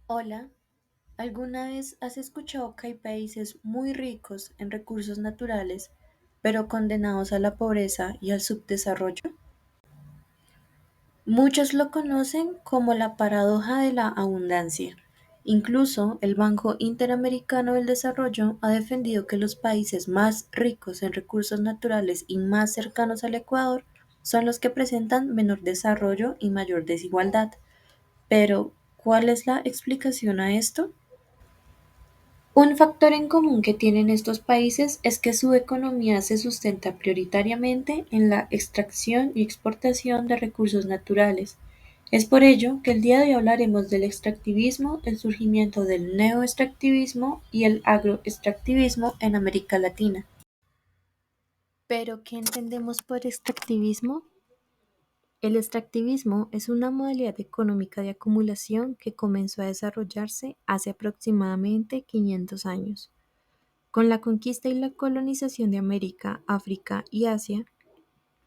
Hola, ¿alguna vez has escuchado que hay países muy ricos en recursos naturales, pero condenados a la pobreza y al subdesarrollo? Muchos lo conocen como la paradoja de la abundancia. Incluso el Banco Interamericano del Desarrollo ha defendido que los países más ricos en recursos naturales y más cercanos al Ecuador son los que presentan menor desarrollo y mayor desigualdad. Pero, ¿cuál es la explicación a esto? Un factor en común que tienen estos países es que su economía se sustenta prioritariamente en la extracción y exportación de recursos naturales. Es por ello que el día de hoy hablaremos del extractivismo, el surgimiento del neoextractivismo y el agroextractivismo en América Latina. ¿Pero qué entendemos por extractivismo? El extractivismo es una modalidad económica de acumulación que comenzó a desarrollarse hace aproximadamente 500 años. Con la conquista y la colonización de América, África y Asia,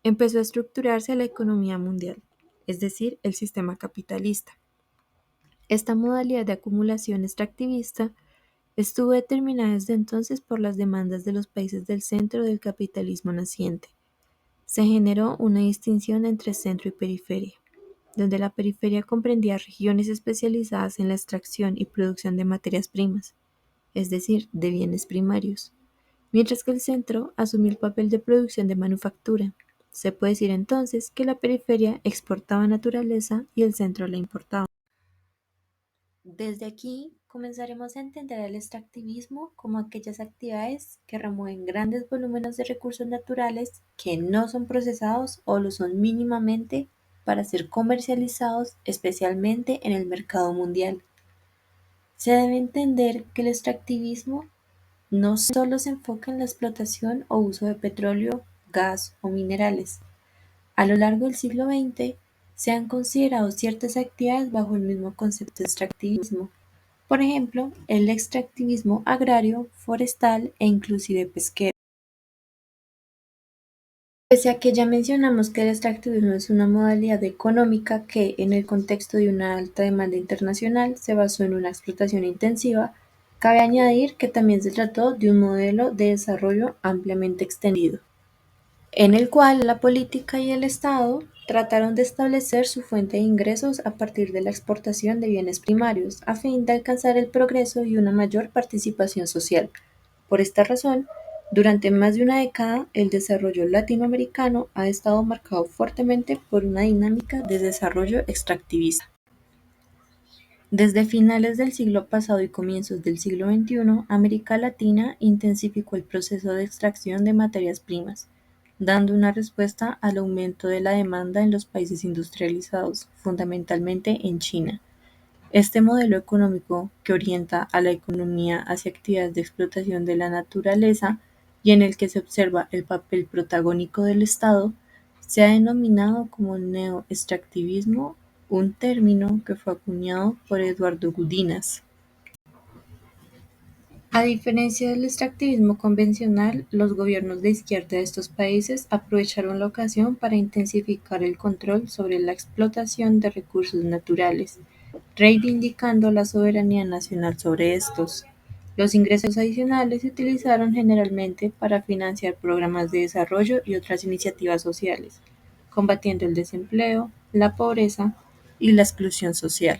empezó a estructurarse la economía mundial, es decir, el sistema capitalista. Esta modalidad de acumulación extractivista estuvo determinada desde entonces por las demandas de los países del centro del capitalismo naciente. Se generó una distinción entre centro y periferia, donde la periferia comprendía regiones especializadas en la extracción y producción de materias primas, es decir, de bienes primarios, mientras que el centro asumió el papel de producción de manufactura. Se puede decir entonces que la periferia exportaba naturaleza y el centro la importaba. Desde aquí comenzaremos a entender el extractivismo como aquellas actividades que remueven grandes volúmenes de recursos naturales que no son procesados o lo son mínimamente para ser comercializados, especialmente en el mercado mundial. Se debe entender que el extractivismo no solo se enfoca en la explotación o uso de petróleo, gas o minerales. A lo largo del siglo XX se han considerado ciertas actividades bajo el mismo concepto de extractivismo. Por ejemplo, el extractivismo agrario, forestal e inclusive pesquero. Pese a que ya mencionamos que el extractivismo es una modalidad económica que, en el contexto de una alta demanda internacional, se basó en una explotación intensiva, cabe añadir que también se trató de un modelo de desarrollo ampliamente extendido, en el cual la política y el Estado trataron de establecer su fuente de ingresos a partir de la exportación de bienes primarios, a fin de alcanzar el progreso y una mayor participación social. Por esta razón, durante más de una década, el desarrollo latinoamericano ha estado marcado fuertemente por una dinámica de desarrollo extractivista. Desde finales del siglo pasado y comienzos del siglo XXI, América Latina intensificó el proceso de extracción de materias primas, dando una respuesta al aumento de la demanda en los países industrializados, fundamentalmente en China. Este modelo económico, que orienta a la economía hacia actividades de explotación de la naturaleza y en el que se observa el papel protagónico del Estado, se ha denominado como neoextractivismo, un término que fue acuñado por Eduardo Gudinas. A diferencia del extractivismo convencional, los gobiernos de izquierda de estos países aprovecharon la ocasión para intensificar el control sobre la explotación de recursos naturales, reivindicando la soberanía nacional sobre estos. Los ingresos adicionales se utilizaron generalmente para financiar programas de desarrollo y otras iniciativas sociales, combatiendo el desempleo, la pobreza y la exclusión social.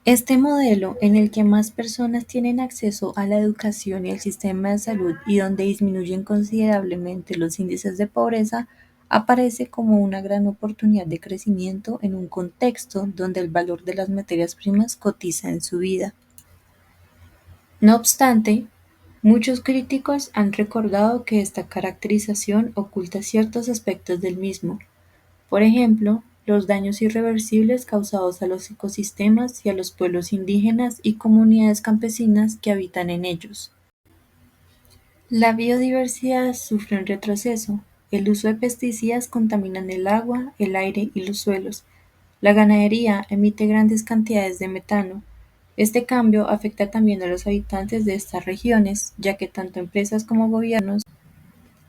Este modelo, en el que más personas tienen acceso a la educación y al sistema de salud y donde disminuyen considerablemente los índices de pobreza, aparece como una gran oportunidad de crecimiento en un contexto donde el valor de las materias primas cotiza en su vida. No obstante, muchos críticos han recordado que esta caracterización oculta ciertos aspectos del mismo. Por ejemplo, los daños irreversibles causados a los ecosistemas y a los pueblos indígenas y comunidades campesinas que habitan en ellos. La biodiversidad sufre un retroceso. El uso de pesticidas contamina el agua, el aire y los suelos. La ganadería emite grandes cantidades de metano. Este cambio afecta también a los habitantes de estas regiones, ya que tanto empresas como gobiernos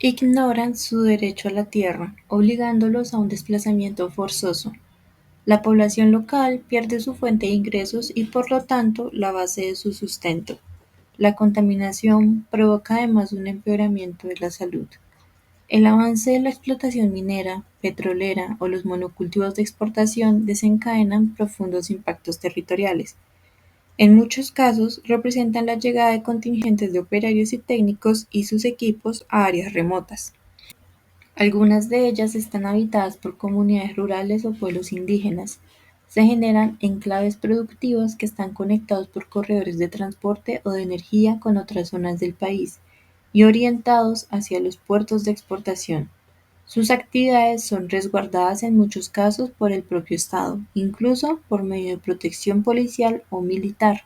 ignoran su derecho a la tierra, obligándolos a un desplazamiento forzoso. La población local pierde su fuente de ingresos y por lo tanto la base de su sustento. La contaminación provoca además un empeoramiento de la salud. El avance de la explotación minera, petrolera o los monocultivos de exportación desencadenan profundos impactos territoriales. En muchos casos representan la llegada de contingentes de operarios y técnicos y sus equipos a áreas remotas. Algunas de ellas están habitadas por comunidades rurales o pueblos indígenas. Se generan enclaves productivos que están conectados por corredores de transporte o de energía con otras zonas del país y orientados hacia los puertos de exportación. Sus actividades son resguardadas en muchos casos por el propio Estado, incluso por medio de protección policial o militar.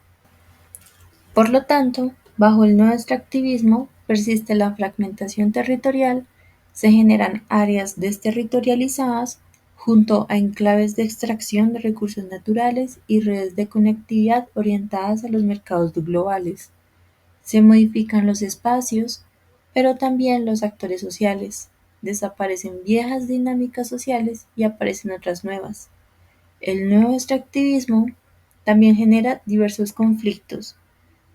Por lo tanto, bajo el nuevo extractivismo persiste la fragmentación territorial, se generan áreas desterritorializadas junto a enclaves de extracción de recursos naturales y redes de conectividad orientadas a los mercados globales. Se modifican los espacios, pero también los actores sociales. Desaparecen viejas dinámicas sociales y aparecen otras nuevas. El nuevo extractivismo también genera diversos conflictos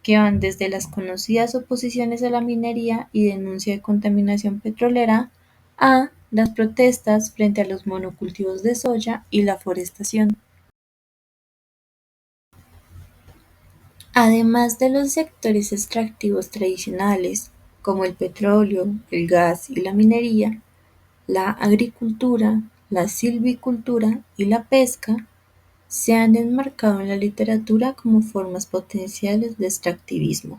que van desde las conocidas oposiciones a la minería y denuncia de contaminación petrolera a las protestas frente a los monocultivos de soya y la forestación. Además de los sectores extractivos tradicionales, como el petróleo, el gas y la minería, la agricultura, la silvicultura y la pesca se han enmarcado en la literatura como formas potenciales de extractivismo.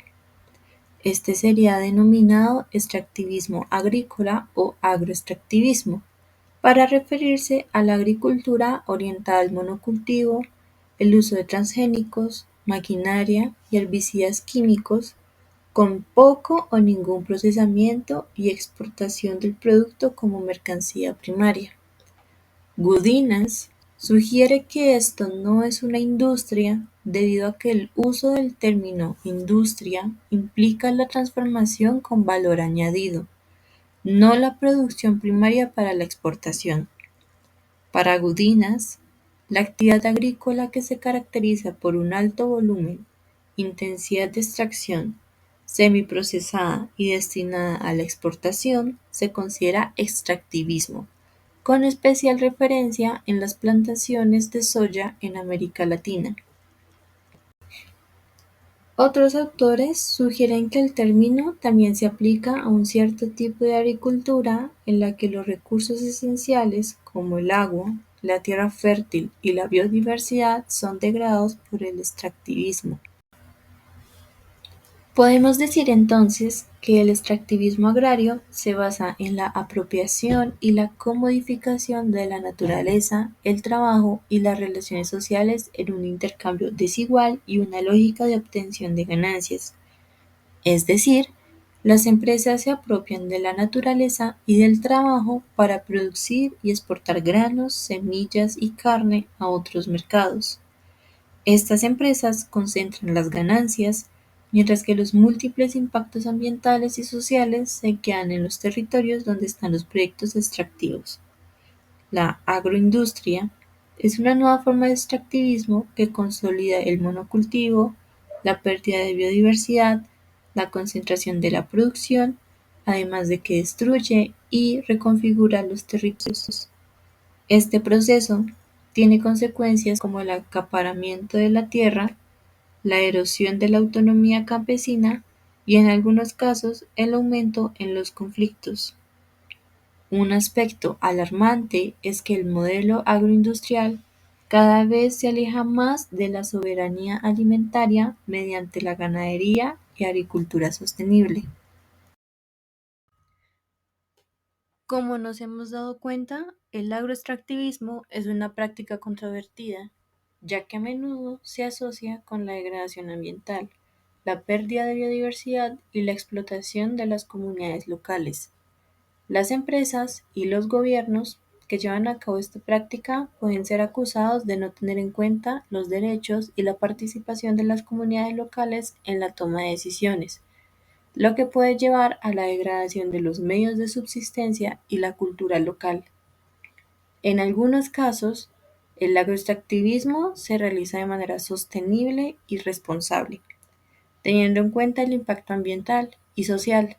Este sería denominado extractivismo agrícola o agroextractivismo, para referirse a la agricultura orientada al monocultivo, el uso de transgénicos, maquinaria y herbicidas químicos, con poco o ningún procesamiento y exportación del producto como mercancía primaria. Gudinas sugiere que esto no es una industria debido a que el uso del término industria implica la transformación con valor añadido, no la producción primaria para la exportación. Para Gudinas, la actividad agrícola que se caracteriza por un alto volumen, intensidad de extracción, semiprocesada y destinada a la exportación se considera extractivismo, con especial referencia en las plantaciones de soya en América Latina. Otros autores sugieren que el término también se aplica a un cierto tipo de agricultura en la que los recursos esenciales, como el agua, la tierra fértil y la biodiversidad, son degradados por el extractivismo. Podemos decir entonces que el extractivismo agrario se basa en la apropiación y la comodificación de la naturaleza, el trabajo y las relaciones sociales en un intercambio desigual y una lógica de obtención de ganancias. Es decir, las empresas se apropian de la naturaleza y del trabajo para producir y exportar granos, semillas y carne a otros mercados. Estas empresas concentran las ganancias, mientras que los múltiples impactos ambientales y sociales se quedan en los territorios donde están los proyectos extractivos. La agroindustria es una nueva forma de extractivismo que consolida el monocultivo, la pérdida de biodiversidad, la concentración de la producción, además de que destruye y reconfigura los territorios. Este proceso tiene consecuencias como el acaparamiento de la tierra, la erosión de la autonomía campesina y en algunos casos el aumento en los conflictos. Un aspecto alarmante es que el modelo agroindustrial cada vez se aleja más de la soberanía alimentaria mediante la ganadería y agricultura sostenible. Como nos hemos dado cuenta, el agroextractivismo es una práctica controvertida, ya que a menudo se asocia con la degradación ambiental, la pérdida de biodiversidad y la explotación de las comunidades locales. Las empresas y los gobiernos que llevan a cabo esta práctica pueden ser acusados de no tener en cuenta los derechos y la participación de las comunidades locales en la toma de decisiones, lo que puede llevar a la degradación de los medios de subsistencia y la cultura local. En algunos casos, El agroextractivismo se realiza de manera sostenible y responsable, teniendo en cuenta el impacto ambiental y social.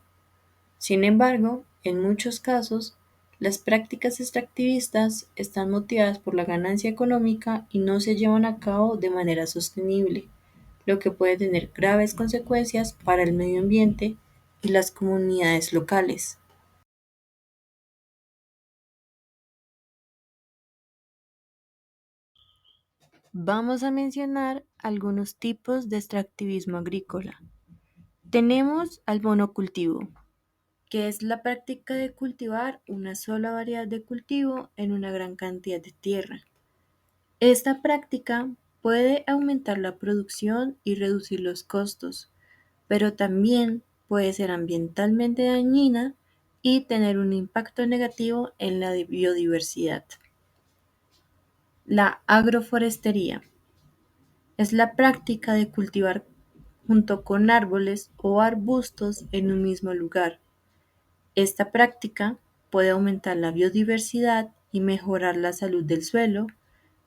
Sin embargo, en muchos casos, las prácticas extractivistas están motivadas por la ganancia económica y no se llevan a cabo de manera sostenible, lo que puede tener graves consecuencias para el medio ambiente y las comunidades locales. Vamos a mencionar algunos tipos de extractivismo agrícola. Tenemos al monocultivo, que es la práctica de cultivar una sola variedad de cultivo en una gran cantidad de tierra. Esta práctica puede aumentar la producción y reducir los costos, pero también puede ser ambientalmente dañina y tener un impacto negativo en la biodiversidad. La agroforestería es la práctica de cultivar junto con árboles o arbustos en un mismo lugar. Esta práctica puede aumentar la biodiversidad y mejorar la salud del suelo,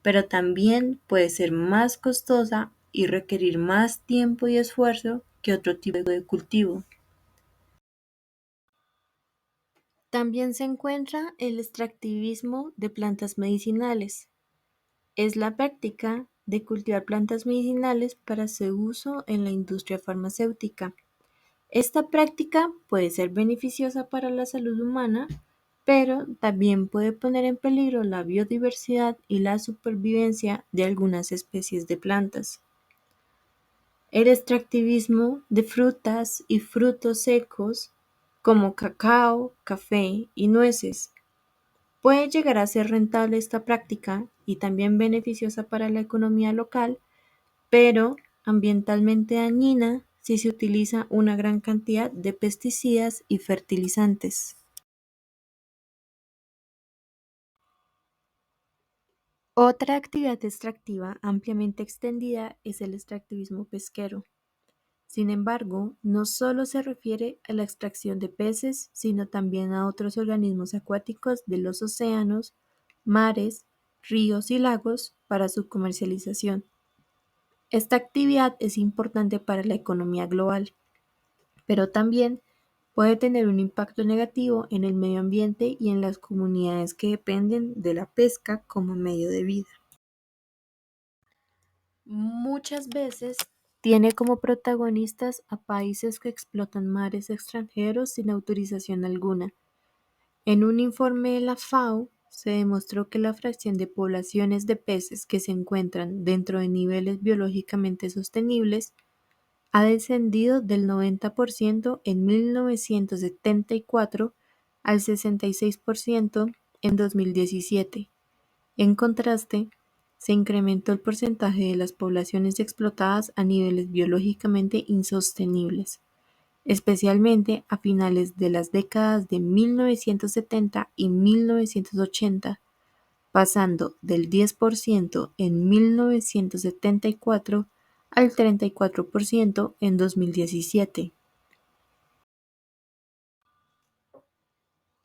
pero también puede ser más costosa y requerir más tiempo y esfuerzo que otro tipo de cultivo. También se encuentra el extractivismo de plantas medicinales. Es la práctica de cultivar plantas medicinales para su uso en la industria farmacéutica. Esta práctica puede ser beneficiosa para la salud humana, pero también puede poner en peligro la biodiversidad y la supervivencia de algunas especies de plantas. El extractivismo de frutas y frutos secos, como cacao, café y nueces, puede llegar a ser rentable esta práctica y también beneficiosa para la economía local, pero ambientalmente dañina si se utiliza una gran cantidad de pesticidas y fertilizantes. Otra actividad extractiva ampliamente extendida es el extractivismo pesquero. Sin embargo, no solo se refiere a la extracción de peces, sino también a otros organismos acuáticos de los océanos, mares, ríos y lagos para su comercialización. Esta actividad es importante para la economía global, pero también puede tener un impacto negativo en el medio ambiente y en las comunidades que dependen de la pesca como medio de vida. Muchas veces tiene como protagonistas a países que explotan mares extranjeros sin autorización alguna. En un informe de la FAO se demostró que la fracción de poblaciones de peces que se encuentran dentro de niveles biológicamente sostenibles ha descendido del 90% en 1974 al 66% en 2017. En contraste, se incrementó el porcentaje de las poblaciones explotadas a niveles biológicamente insostenibles, especialmente a finales de las décadas de 1970 y 1980, pasando del 10% en 1974 al 34% en 2017.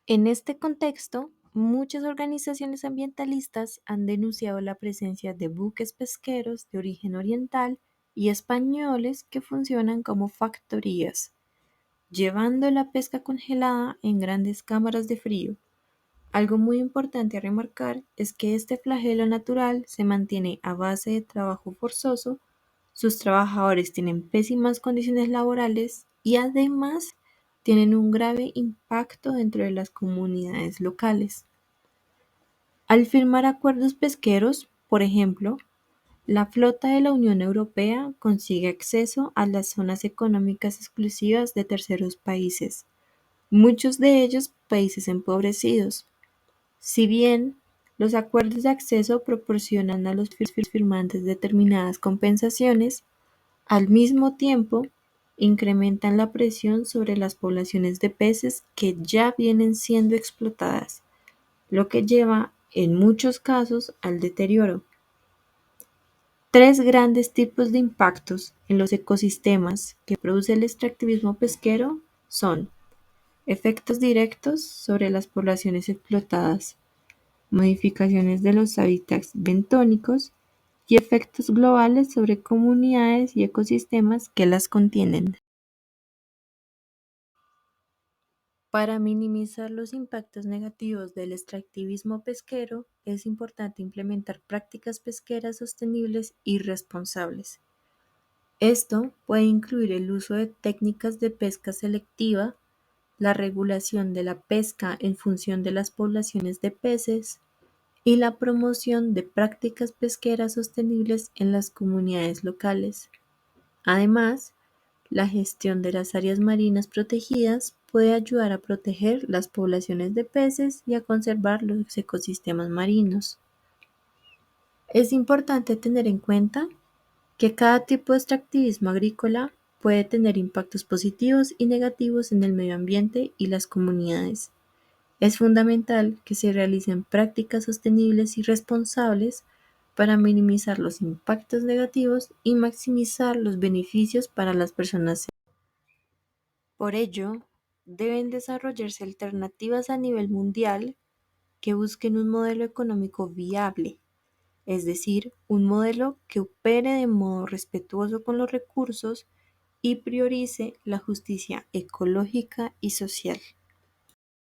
En este contexto, muchas organizaciones ambientalistas han denunciado la presencia de buques pesqueros de origen oriental y españoles que funcionan como factorías, llevando la pesca congelada en grandes cámaras de frío. Algo muy importante a remarcar es que este flagelo natural se mantiene a base de trabajo forzoso, sus trabajadores tienen pésimas condiciones laborales y además tienen un grave impacto dentro de las comunidades locales. Al firmar acuerdos pesqueros, por ejemplo, la flota de la Unión Europea consigue acceso a las zonas económicas exclusivas de terceros países, muchos de ellos países empobrecidos. Si bien los acuerdos de acceso proporcionan a los firmantes determinadas compensaciones, al mismo tiempo incrementan la presión sobre las poblaciones de peces que ya vienen siendo explotadas, lo que lleva en muchos casos al deterioro. Tres grandes tipos de impactos en los ecosistemas que produce el extractivismo pesquero son efectos directos sobre las poblaciones explotadas. modificaciones de los hábitats bentónicos y efectos globales sobre comunidades y ecosistemas que las contienen. Para minimizar los impactos negativos del extractivismo pesquero, es importante implementar prácticas pesqueras sostenibles y responsables. Esto puede incluir el uso de técnicas de pesca selectiva, la regulación de la pesca en función de las poblaciones de peces y la promoción de prácticas pesqueras sostenibles en las comunidades locales. Además, la gestión de las áreas marinas protegidas puede ayudar a proteger las poblaciones de peces y a conservar los ecosistemas marinos. Es importante tener en cuenta que cada tipo de extractivismo agrícola puede tener impactos positivos y negativos en el medio ambiente y las comunidades. Es fundamental que se realicen prácticas sostenibles y responsables para minimizar los impactos negativos y maximizar los beneficios para las personas. Por ello, deben desarrollarse alternativas a nivel mundial que busquen un modelo económico viable, es decir, un modelo que opere de modo respetuoso con los recursos y priorice la justicia ecológica y social.